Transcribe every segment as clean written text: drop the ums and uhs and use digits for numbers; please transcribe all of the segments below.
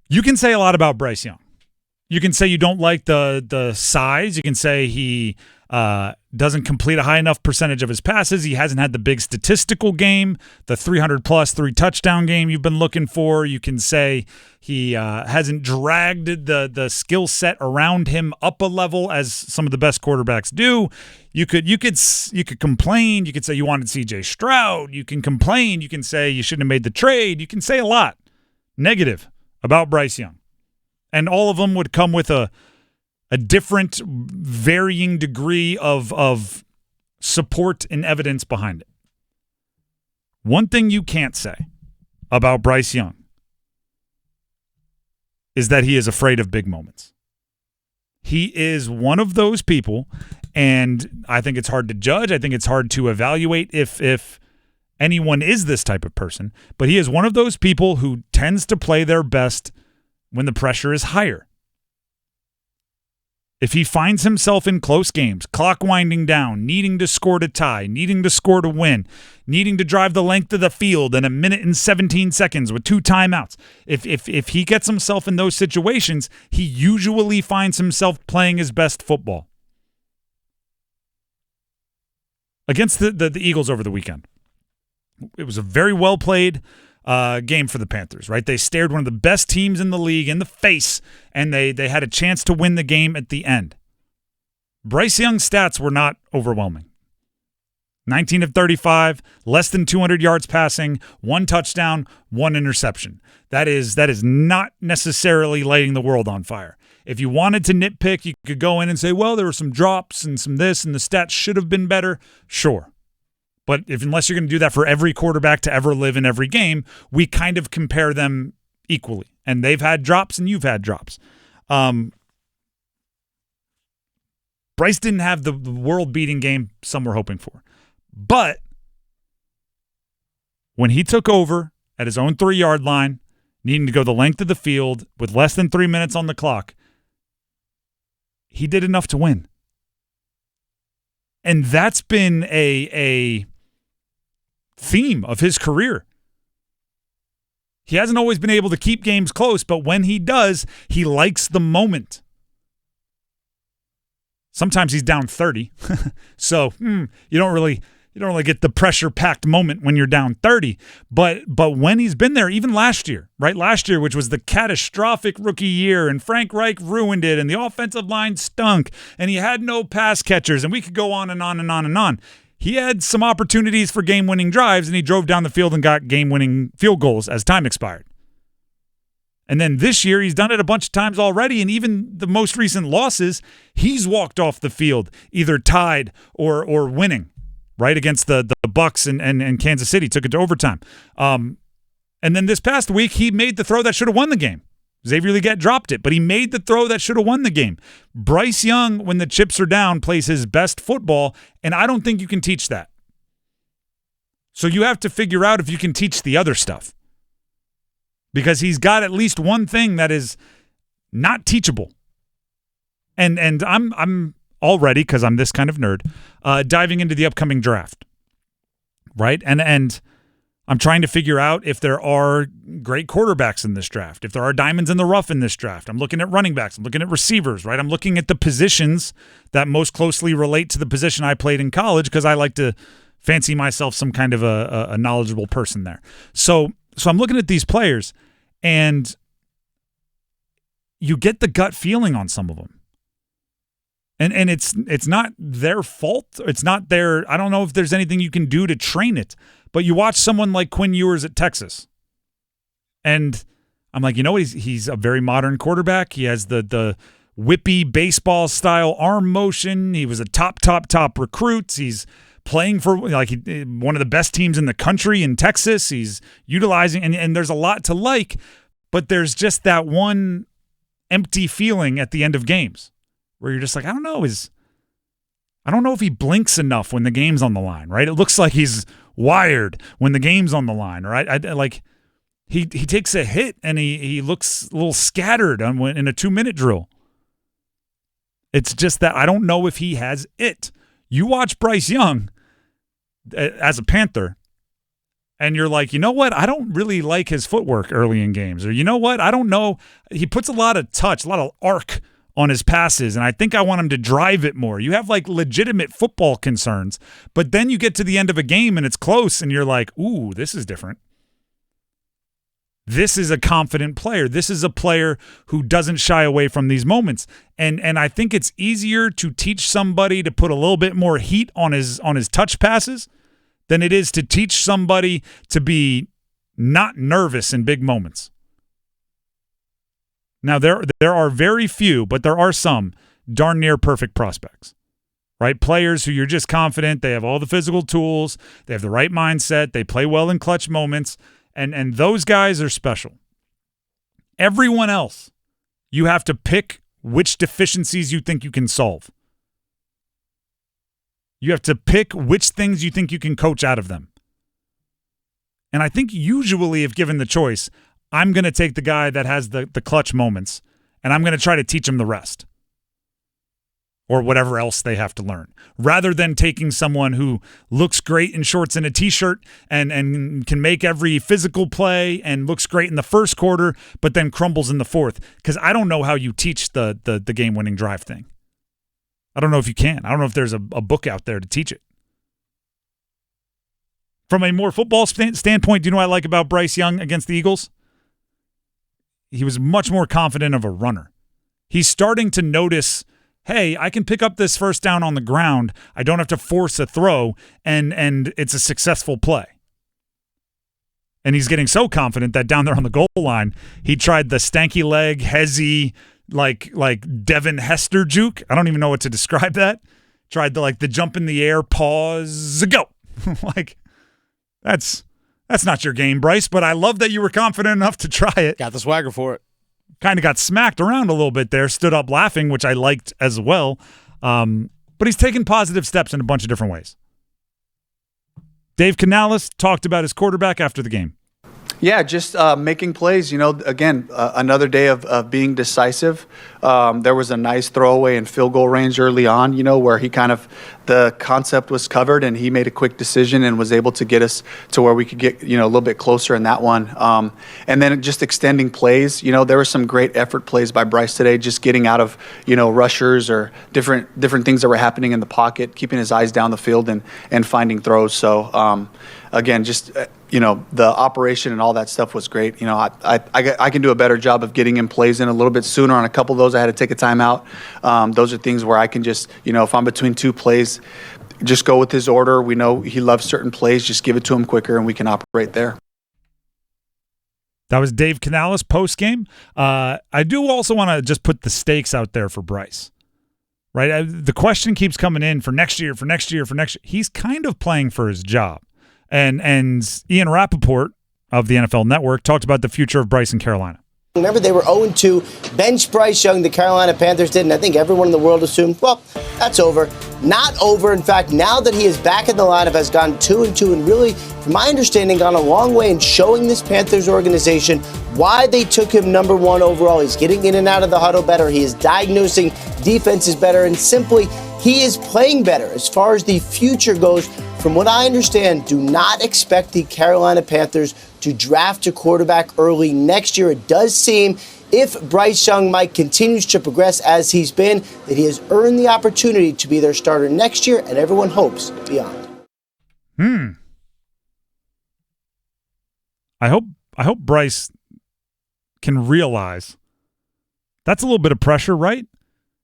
You can say a lot about Bryce Young. You can say you don't like the size. You can say he doesn't complete a high enough percentage of his passes. He hasn't had the big statistical game, the 300-plus 3-touchdown game you've been looking for. You can say he hasn't dragged the skill set around him up a level as some of the best quarterbacks do. You could complain. You could say you wanted C.J. Stroud. You can complain. You can say you shouldn't have made the trade. You can say a lot negative about Bryce Young. And all of them would come with a different, varying degree of support and evidence behind it. One thing you can't say about Bryce Young is that he is afraid of big moments. He is one of those people, and I think it's hard to judge. I think it's hard to evaluate if anyone is this type of person, but he is one of those people who tends to play their best when the pressure is higher. If he finds himself in close games, clock winding down, needing to score to tie, needing to score to win, needing to drive the length of the field in 1 minute and 17 seconds with 2 timeouts, if he gets himself in those situations, he usually finds himself playing his best football. Against the Eagles over the weekend, it was a very well played game for the Panthers, right? They stared one of the best teams in the league in the face, and they had a chance to win the game at the end. Bryce Young's stats were not overwhelming. 19 of 35, less than 200 yards passing, 1 touchdown, 1 interception. That is not necessarily lighting the world on fire. If you wanted to nitpick, you could go in and say, well, there were some drops and some this, and the stats should have been better. Sure. But unless you're going to do that for every quarterback to ever live in every game, we kind of compare them equally. And they've had drops and you've had drops. Bryce didn't have the world-beating game some were hoping for. But when he took over at his own 3-yard line, needing to go the length of the field with less than 3 minutes on the clock, he did enough to win. And that's been a theme of his career. He hasn't always been able to keep games close, but when he does, he likes the moment. Sometimes he's down 30. So you don't really get the pressure-packed moment when you're down 30. But when he's been there, even last year, right? Last year, which was the catastrophic rookie year, and Frank Reich ruined it, and the offensive line stunk, and he had no pass catchers, and we could go on and on and on and on. He had some opportunities for game-winning drives, and he drove down the field and got game-winning field goals as time expired. And then this year, he's done it a bunch of times already, and even the most recent losses, he's walked off the field, either tied or winning, right, against the Bucs and Kansas City, took it to overtime. And then this past week, he made the throw that should have won the game. Xavier Legette dropped it, but he made the throw that should have won the game. Bryce Young, when the chips are down, plays his best football, and I don't think you can teach that. So you have to figure out if you can teach the other stuff. Because he's got at least one thing that is not teachable. And I'm already, because I'm this kind of nerd, diving into the upcoming draft. Right? And I'm trying to figure out if there are great quarterbacks in this draft, if there are diamonds in the rough in this draft. I'm looking at running backs. I'm looking at receivers, right? I'm looking at the positions that most closely relate to the position I played in college because I like to fancy myself some kind of a knowledgeable person there. So I'm looking at these players, and you get the gut feeling on some of them. And it's not their fault. It's not their – I don't know if there's anything you can do to train it. But you watch someone like Quinn Ewers at Texas, and I'm like, you know what? He's a very modern quarterback. He has the whippy baseball-style arm motion. He was a top recruit. He's playing for one of the best teams in the country in Texas. He's utilizing – and there's a lot to like, but there's just that one empty feeling at the end of games where you're just like, I don't know if he blinks enough when the game's on the line, right? It looks like he's wired when the game's on the line, right? He takes a hit and he looks a little scattered in a 2-minute drill. It's just that I don't know if he has it. You watch Bryce Young as a Panther, And you're like, you know what? I don't really like his footwork early in games. Or you know what? I don't know. He puts a lot of touch, a lot of arc on his passes, and I think I want him to drive it more. You have like legitimate football concerns, but then you get to the end of a game and it's close and you're like, ooh, this is different. This is a confident player. This is a player who doesn't shy away from these moments. And I think it's easier to teach somebody to put a little bit more heat on his touch passes than it is to teach somebody to be not nervous in big moments. Now, there are very few, but there are some darn near perfect prospects, right? Players who you're just confident, they have all the physical tools, they have the right mindset, they play well in clutch moments, and those guys are special. Everyone else, you have to pick which deficiencies you think you can solve. You have to pick which things you think you can coach out of them. And I think usually if given the choice, I'm going to take the guy that has the clutch moments, and I'm going to try to teach him the rest or whatever else they have to learn, rather than taking someone who looks great in shorts and a T-shirt and can make every physical play and looks great in the first quarter, but then crumbles in the fourth. Because I don't know how you teach the game-winning drive thing. I don't know if you can. I don't know if there's a book out there to teach it. From a more football standpoint, do you know what I like about Bryce Young against the Eagles? He was much more confident of a runner. He's starting to notice, hey, I can pick up this first down on the ground. I don't have to force a throw, and it's a successful play. And he's getting so confident that down there on the goal line, he tried the stanky leg, hezzy, like Devin Hester juke. I don't even know what to describe that. Tried the jump in the air, pause, go. Like, that's not your game, Bryce, but I love that you were confident enough to try it. Got the swagger for it. Kind of got smacked around a little bit there, stood up laughing, which I liked as well. But he's taken positive steps in a bunch of different ways. Dave Canales talked about his quarterback after the game. Yeah, just making plays. Again, another day of being decisive. There was a nice throwaway in field goal range early on, where he the concept was covered and he made a quick decision and was able to get us to where we could get, a little bit closer in that one. And then just extending plays. There were some great effort plays by Bryce today, just getting out of, rushers or different things that were happening in the pocket, keeping his eyes down the field and finding throws. So, again, just the operation and all that stuff was great. I can do a better job of getting him plays in a little bit sooner. On a couple of those, I had to take a timeout. Those are things where I can just, if I'm between two plays, just go with his order. We know he loves certain plays. Just give it to him quicker, and we can operate there. That was Dave Canales post-game. I do also want to just put the stakes out there for Bryce. Right? The question keeps coming in for next year. He's kind of playing for his job. And Ian Rappaport of the NFL Network talked about the future of Bryce in Carolina. Remember, they were 0-2, benched Bryce Young, the Carolina Panthers did, and I think everyone in the world assumed, well, that's over. Not over. In fact, now that he is back in the lineup, has gone 2-2, and really, from my understanding, gone a long way in showing this Panthers organization why they took him number one overall. He's getting in and out of the huddle better. He is diagnosing defenses better, and simply, he is playing better. As far as the future goes, from what I understand, do not expect the Carolina Panthers to draft a quarterback early next year. It does seem, if Bryce Young continues to progress as he's been, that he has earned the opportunity to be their starter next year, and everyone hopes beyond. I hope Bryce can realize that's a little bit of pressure, right?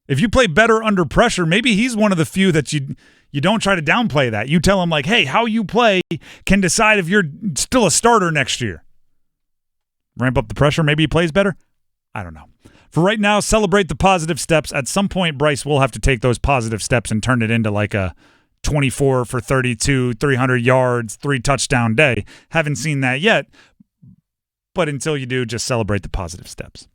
If you play better under pressure, maybe he's one of the few that you don't try to downplay that. You tell him, like, hey, how you play can decide if you're still a starter next year. Ramp up the pressure, maybe he plays better. I don't know. For right now, celebrate the positive steps. At some point, Bryce will have to take those positive steps and turn it into like a 24 for 32, 300 yards, 3-touchdown day. Haven't seen that yet. But until you do, just celebrate the positive steps.